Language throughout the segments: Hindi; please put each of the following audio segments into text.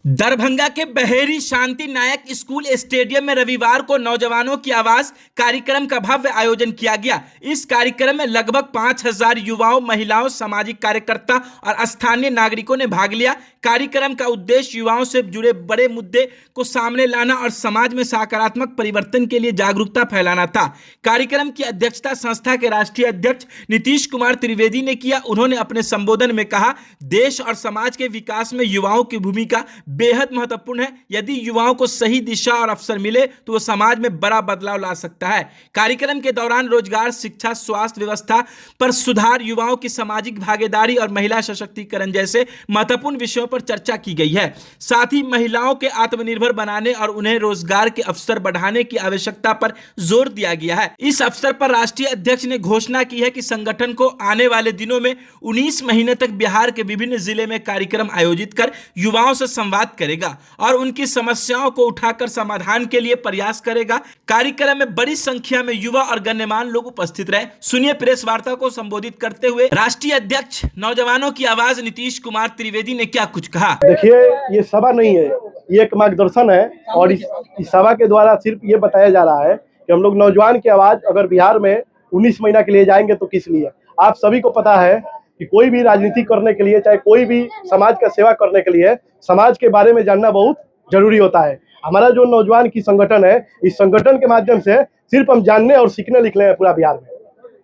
दरभंगा के बहेरी शांति नायक स्कूल स्टेडियम में रविवार को नौजवानों की आवाज कार्यक्रम का भव्य आयोजन किया गया। इस कार्यक्रम में लगभग 5,000 युवाओं, महिलाओं, सामाजिक कार्यकर्ता और स्थानीय नागरिकों ने भाग लिया। कार्यक्रम का उद्देश्य युवाओं से जुड़े बड़े मुद्दे को सामने लाना और समाज में सकारात्मक परिवर्तन के लिए जागरूकता फैलाना था। कार्यक्रम की अध्यक्षता संस्था के राष्ट्रीय अध्यक्ष नीतीश कुमार त्रिवेदी ने किया। उन्होंने अपने संबोधन में कहा, देश और समाज के विकास में युवाओं की भूमिका बेहद महत्वपूर्ण है। यदि युवाओं को सही दिशा और अवसर मिले तो वो समाज में बड़ा बदलाव ला सकता है। कार्यक्रम के दौरान रोजगार, शिक्षा, स्वास्थ्य व्यवस्था पर सुधार, युवाओं की सामाजिक भागीदारी और महिला सशक्तिकरण जैसे महत्वपूर्ण विषयों पर चर्चा की गई है। साथ ही महिलाओं के आत्मनिर्भर बनाने और उन्हें रोजगार के अवसर बढ़ाने की आवश्यकता पर जोर दिया गया है। इस अवसर पर राष्ट्रीय अध्यक्ष ने घोषणा की है कि संगठन को आने वाले दिनों में 19 महीने तक बिहार के विभिन्न जिले में कार्यक्रम आयोजित कर युवाओं से संवाद करेगा और उनकी समस्याओं को उठाकर समाधान के लिए प्रयास करेगा। कार्यक्रम में बड़ी संख्या में युवा और गण्यमान्य लोग उपस्थित रहे। सुनिए प्रेस वार्ता को संबोधित करते हुए राष्ट्रीय अध्यक्ष नौजवानों की आवाज नीतीश कुमार त्रिवेदी ने क्या कुछ कहा। देखिए, ये सभा नहीं है, ये एक मार्गदर्शन है और इस सभा के द्वारा सिर्फ ये बताया जा रहा है कि हम लोग नौजवान की आवाज अगर बिहार में 19 महीना के लिए जाएंगे तो किस लिए। आप सभी को पता है कि कोई भी राजनीति करने के लिए, चाहे कोई भी समाज का सेवा करने के लिए, समाज के बारे में जानना बहुत जरूरी होता है। हमारा जो नौजवान की संगठन है, इस संगठन के माध्यम से सिर्फ हम जानने और सीखने निकले हैं पूरा बिहार में।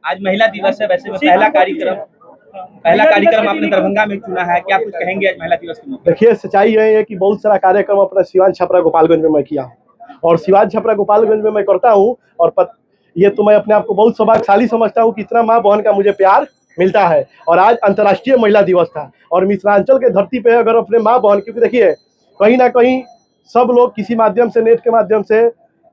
आज महिला दिवस है, वैसे में पहला कार्यक्रम आपने दरभंगा में चुना है, क्या कुछ कहेंगे आज महिला दिवस के मौके? देखिए, सच्चाई यही है कि बहुत सारा कार्यक्रम अपना सिवान, छपरा, गोपालगंज में मैं किया हूँ और सिवान, छपरा, गोपालगंज में मैं करता हूँ और ये तो मैं अपने आप को बहुत सौभाग्यशाली समझता हूँ कि इतना माँ बहन का मुझे प्यार मिलता है। और आज अंतर्राष्ट्रीय महिला दिवस था और मिथिलांचल के धरती पे अगर अपने माँ बहन, क्योंकि देखिए कहीं ना कहीं सब लोग किसी माध्यम से, नेट के माध्यम से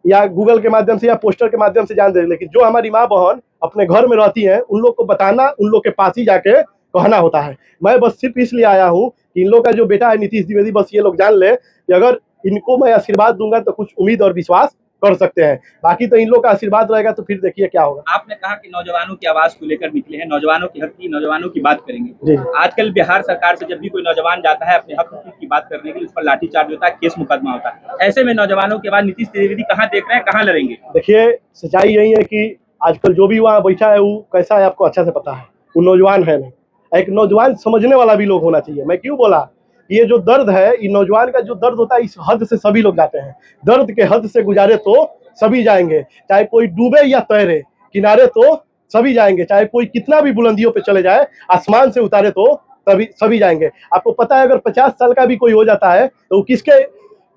या गूगल के माध्यम से या पोस्टर के माध्यम से जान दे, लेकिन जो हमारी माँ बहन अपने घर में रहती हैं उन लोग को बताना, उन लोग के पास ही जाके कहना होता है। मैं बस सिर्फ इसलिए आया हूँ कि इन लोग का जो बेटा है नीतीश द्विवेदी, बस ये लोग जान ले कि अगर इनको मैं आशीर्वाद दूंगा तो कुछ उम्मीद और विश्वास कर सकते हैं। बाकी तो इन लोग का आशीर्वाद रहेगा तो फिर देखिए क्या होगा। आपने कहा कि नौजवानों की आवाज को लेकर निकले हैं, नौजवानों की हक की, नौजवानों की बात करेंगे। आजकल बिहार सरकार से जब भी कोई नौजवान जाता है अपने हक की बात करने के लिए, उस पर लाठीचार्ज होता है, केस मुकदमा होता है। ऐसे में नौजवानों के बाद नीतीश त्रिवेदी कहाँ देख रहे हैं, कहाँ लड़ेंगे? देखिए, सच्चाई यही है कि आजकल जो भी वहाँ बैठा है वो कैसा है आपको अच्छा से पता है। वो नौजवान है नहीं, एक नौजवान समझने वाला भी लोग होना चाहिए। मैं क्यों बोला, ये जो दर्द है, ये नौजवान का जो दर्द होता है, इस हद से सभी लोग जाते हैं। दर्द के हद से गुजारे तो सभी जाएंगे, चाहे कोई डूबे या तैरे, किनारे तो सभी जाएंगे। चाहे कोई कितना भी बुलंदियों पे चले जाए, आसमान से उतारे तो सभी जाएंगे। आपको पता है अगर 50 साल का भी कोई हो जाता है तो वो किसके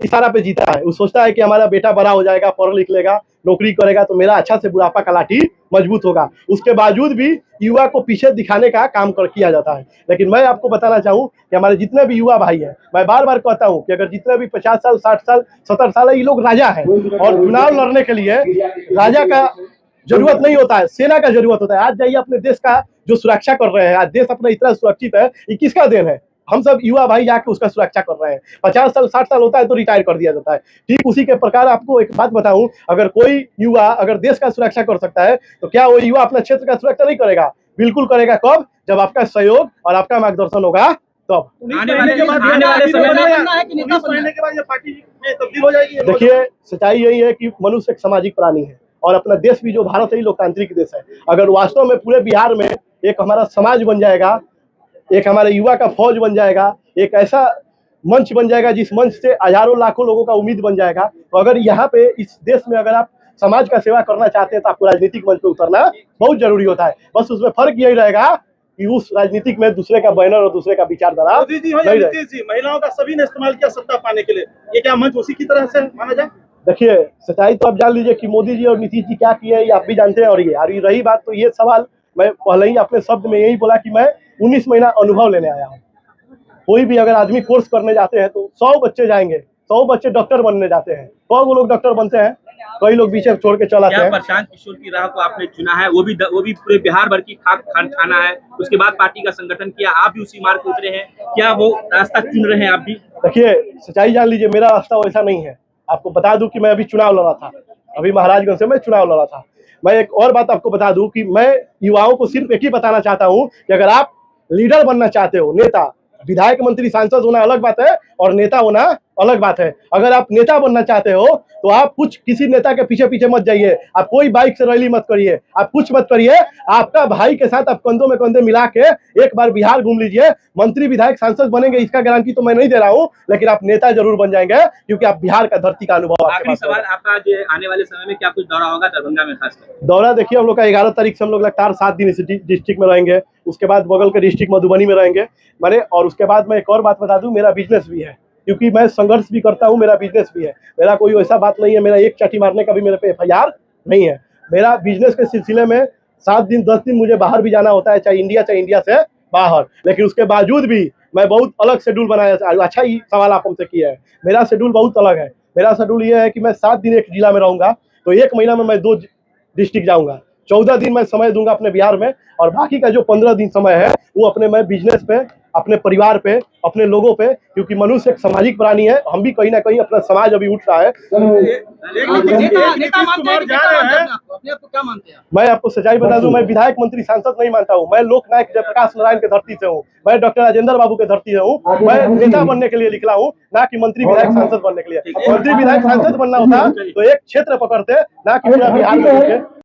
इशारा पे जीता है? वो सोचता है कि हमारा बेटा बड़ा हो जाएगा, पढ़ लिख लेगा, नौकरी करेगा तो मेरा अच्छा से बुढ़ापा का लाठी मजबूत होगा। उसके बावजूद भी युवा को पीछे दिखाने का काम किया जाता है। लेकिन मैं आपको बताना चाहूँ कि हमारे जितने भी युवा भाई हैं, मैं बार बार कहता हूँ कि अगर जितने भी 50 साल, 60 साल, 70 साल है, ये लोग राजा हैं और चुनाव लड़ने के लिए राजा का जरूरत नहीं होता है, सेना का जरूरत होता है। आज जाइए अपने देश का जो सुरक्षा कर रहे हैं, आज देश अपना इतना सुरक्षित है, ये किसका देन है? हम सब युवा भाई जाके उसका सुरक्षा कर रहे हैं। 50 साल, 60 साल होता है तो रिटायर कर दिया जाता है। ठीक उसी के प्रकार आपको एक बात बताऊं, अगर कोई युवा अगर देश का सुरक्षा कर सकता है तो क्या वो युवा अपना क्षेत्र का सुरक्षा नहीं करेगा? बिल्कुल करेगा। कब? जब आपका सहयोग और आपका मार्गदर्शन होगा तब। देखिए, सच्चाई यही है कि मनुष्य एक सामाजिक प्राणी है और अपना देश भी जो भारत है लोकतांत्रिक देश है। अगर वास्तव में पूरे बिहार में एक हमारा समाज बन जाएगा, एक हमारे युवा का फौज बन जाएगा, एक ऐसा मंच बन जाएगा जिस मंच से हजारों लाखों लोगों का उम्मीद बन जाएगा, तो अगर यहाँ पे इस देश में अगर आप समाज का सेवा करना चाहते हैं तो आपको राजनीतिक मंच पे उतरना बहुत जरूरी होता है। बस उसमें फर्क यही रहेगा कि उस राजनीतिक में दूसरे का बैनर और दूसरे का विचारधारा महिलाओं का सभी ने इस्तेमाल किया सत्ता पाने के लिए, ये क्या मंच उसी की तरह से माना जाए? देखिए, सच्चाई तो आप जान लीजिए कि मोदी जी और नीतीश जी क्या किए ये आप भी जानते हैं। और ये रही बात, तो ये सवाल मैं पहले ही अपने शब्द में यही बोला कि मैं 19 महीना अनुभव लेने आया हूँ। कोई भी अगर आदमी कोर्स करने जाते हैं तो 100 बच्चे जाएंगे, 100 बच्चे डॉक्टर बनने जाते हैं। 100 लोग डॉक्टर बनते हैं, कई लोग पीछे छोड़ के चलाते हैं। प्रशांत किशोर की राह को आपने चुना है, वो भी पूरे बिहार भर की खाना है। उसके बाद पार्टी का संगठन किया, आप भी उसी मार्ग पर उतरे हैं, क्या वो रास्ता चुन रहे हैं आप भी? देखिए, सच्चाई जान लीजिए, मेरा रास्ता वैसा नहीं है। आपको बता दूं कि मैं अभी चुनाव लड़ा था, अभी महाराजगंज से मैं चुनाव लड़ा था। मैं एक और बात आपको बता दूं कि मैं युवाओं को सिर्फ एक ही बताना चाहता हूं कि अगर आप लीडर बनना चाहते हो, नेता, विधायक मंत्री सांसद होना अलग बात है और नेता होना अलग बात है। अगर आप नेता बनना चाहते हो तो आप कुछ किसी नेता के पीछे पीछे मत जाइए, आप कोई बाइक से रैली मत करिए, आप कुछ मत करिए। आपका भाई के साथ आप कंधों में कंधे मिला के एक बार बिहार घूम लीजिए। मंत्री विधायक सांसद बनेंगे इसका गारंटी तो मैं नहीं दे रहा हूँ, लेकिन आप नेता जरूर बन जाएंगे क्योंकि आप बिहार का धरती का अनुभव आपके आखिरी पास सवाल है। आपका, जो आने वाले समय में क्या कुछ दौरा होगा दरभंगा में खासकर? दौरा देखिए, हम लोग का 11 तारीख से हम लोग लगातार 7 दिन इस डिस्ट्रिक्ट में रहेंगे, उसके बाद बगल के डिस्ट्रिक्ट मधुबनी में रहेंगे मैंने, और उसके बाद मैं एक और बात बता दूं, मेरा बिजनेस भी है क्योंकि मैं संघर्ष भी करता हूं, मेरा बिजनेस भी है। मेरा कोई ऐसा बात नहीं है, मेरा एक चाटी मारने का भी मेरे पे FIR नहीं है। मेरा बिजनेस के सिलसिले में 7 दिन 10 दिन मुझे बाहर भी जाना होता है, चाहे इंडिया से बाहर, लेकिन उसके बावजूद भी मैं बहुत अलग शेड्यूल बनाया। अच्छा ही सवाल आप हमसे किया है, मेरा शेड्यूल बहुत अलग है। मेरा शेड्यूल ये है कि मैं 7 दिन एक जिला में रहूंगा, तो 1 महीना में मैं 2 डिस्ट्रिक्ट जाऊंगा। 14 दिन मैं समय दूंगा अपने बिहार में, और बाकी का जो 15 दिन समय है वो अपने मैं बिजनेस पे, अपने परिवार पे, अपने लोगों पे, क्योंकि मनुष्य एक सामाजिक प्राणी है। हम भी कहीं ना कहीं, अपना समाज अभी उठ रहा है। मैं आपको सच्चाई बता दूं, मैं विधायक मंत्री सांसद नहीं मानता हूं, मैं लोकनायक जयप्रकाश नारायण के धरती से हूं, मैं डॉक्टर राजेंद्र बाबू के धरती से हूं। मैं नेता बनने के लिए निकला हूं, ना कि मंत्री विधायक सांसद बनने के लिए। मंत्री विधायक सांसद बनना होता तो एक क्षेत्र पकड़ते, ना कि पूरा बिहार में।